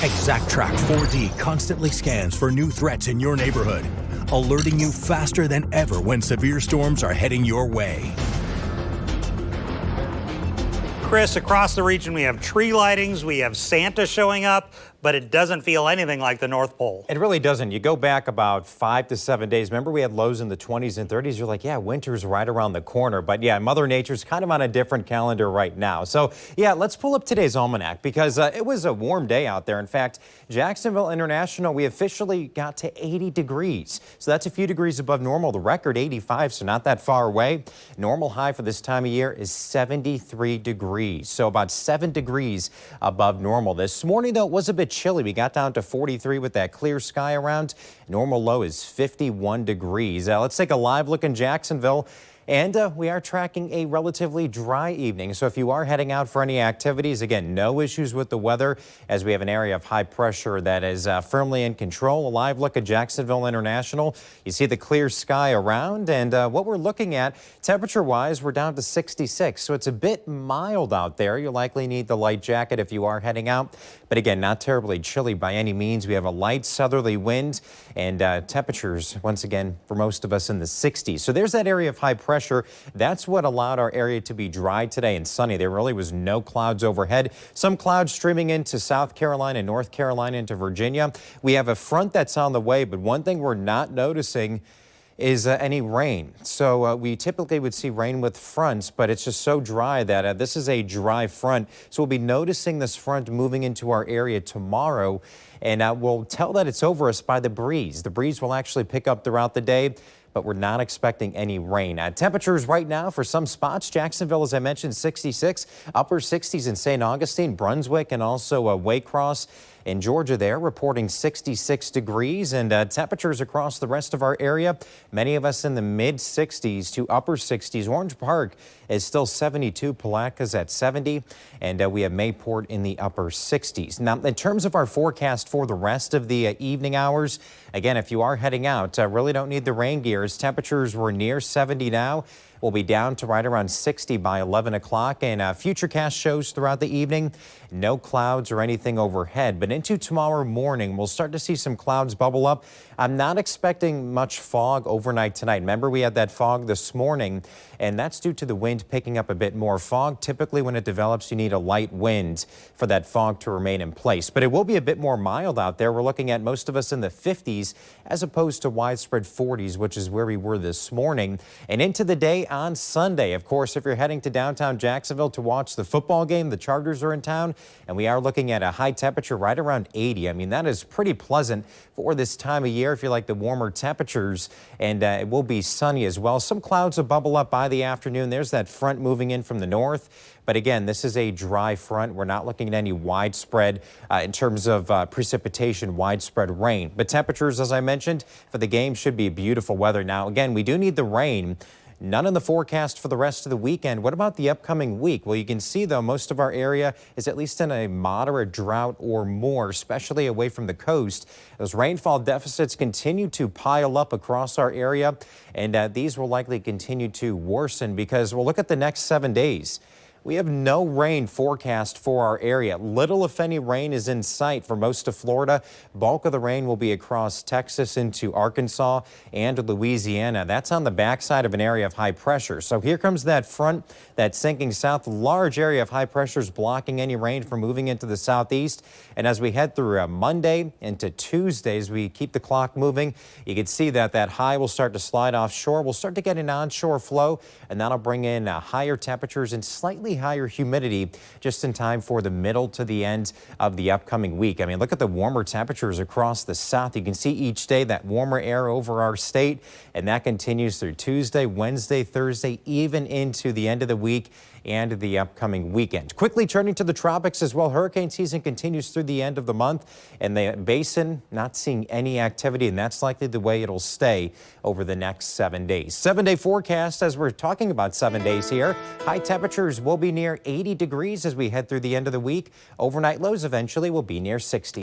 ExactTrack 4D constantly scans for new threats in your neighborhood, alerting you faster than ever when severe storms are heading your way. Chris, across the region we have tree lightings, we have Santa showing up, but it doesn't feel anything like the North Pole. It really doesn't. You go back about 5 to 7 days. Remember, we had lows in the 20s and 30s. You're like, yeah, winter's right around the corner. But yeah, Mother Nature's kind of on a different calendar right now. So yeah, let's pull up today's almanac because it was a warm day out there. In fact, Jacksonville International, we officially got to 80 degrees. So that's a few degrees above normal. The record 85, so not that far away. Normal high for this time of year is 73 degrees. So about 7 degrees above normal. This morning, though, it was a bit chilly. We got down to 43 with that clear sky around. Normal low is 51 degrees. Let's take a live look in Jacksonville. And we are tracking a relatively dry evening. So if you are heading out for any activities, again, no issues with the weather as we have an area of high pressure that is firmly in control. A live look at Jacksonville International. You see the clear sky around. And what we're looking at temperature-wise, we're down to 66. So it's a bit mild out there. You'll likely need the light jacket if you are heading out. But again, not terribly chilly by any means. We have a light southerly wind and temperatures, once again, for most of us in the 60s. So there's that area of high pressure. That's what allowed our area to be dry today and sunny. There really was no clouds overhead. Some clouds streaming into South Carolina, North Carolina, into Virginia. We have a front that's on the way, but one thing we're not noticing is any rain. So we typically would see rain with fronts, but it's just so dry that this is a dry front. So we'll be noticing this front moving into our area tomorrow, and we'll tell that it's over us by the breeze. The breeze will actually pick up throughout the day, but we're not expecting any rain. Temperatures right now for some spots, Jacksonville, as I mentioned, 66, upper 60s in St. Augustine, Brunswick, and also Waycross in Georgia there, reporting 66 degrees, and temperatures across the rest of our area, many of us in the mid 60s to upper 60s. Orange Park is still 72, Palatk's at 70, and we have Mayport in the upper 60s. Now, in terms of our forecast for the rest of the evening hours, again, if you are heading out, really don't need the rain gears. Temperatures were near 70 now. We'll be down to right around 60 by 11 o'clock, and futurecast shows throughout the evening. No clouds or anything overhead, but into tomorrow morning, we'll start to see some clouds bubble up. I'm not expecting much fog overnight tonight. Remember, we had that fog this morning, and that's due to the wind picking up a bit more. Fog, typically when it develops, you need a light wind for that fog to remain in place, but it will be a bit more mild out there. We're looking at most of us in the 50s as opposed to widespread 40s, which is where we were this morning. And into the day on Sunday, of course, if you're heading to downtown Jacksonville to watch the football game, the Chargers are in town, and we are looking at a high temperature right around 80. I mean, that is pretty pleasant for this time of year if you like the warmer temperatures, and it will be sunny as well. Some clouds will bubble up by the afternoon. There's that front moving in from the north. But again, this is a dry front. We're not looking at any widespread in terms of precipitation, widespread rain. But temperatures, as I mentioned, for the game should be beautiful weather. Now, again, we do need the rain. None in the forecast for the rest of the weekend. What about the upcoming week? Well, you can see, though, most of our area is at least in a moderate drought or more, especially away from the coast. Those rainfall deficits continue to pile up across our area, and these will likely continue to worsen because we'll look at the next 7 days. We have no rain forecast for our area. Little, if any, rain is in sight for most of Florida. Bulk of the rain will be across Texas into Arkansas and Louisiana. That's on the backside of an area of high pressure. So here comes that front that's sinking south. Large area of high pressure is blocking any rain from moving into the southeast. And as we head through Monday into Tuesday, as we keep the clock moving, you can see that that high will start to slide offshore. We'll start to get an onshore flow, and that'll bring in higher temperatures and slightly higher humidity just in time for the middle to the end of the upcoming week. I mean, look at the warmer temperatures across the south. You can see each day that warmer air over our state, and that continues through Tuesday, Wednesday, Thursday, even into the end of the week and the upcoming weekend. Quickly turning to the tropics as well. Hurricane season continues through the end of the month, and the basin not seeing any activity, and that's likely the way it'll stay over the next 7 days. 7-day forecast as we're talking about 7 days here. High temperatures will be near 80 degrees as we head through the end of the week. Overnight lows eventually will be near 60.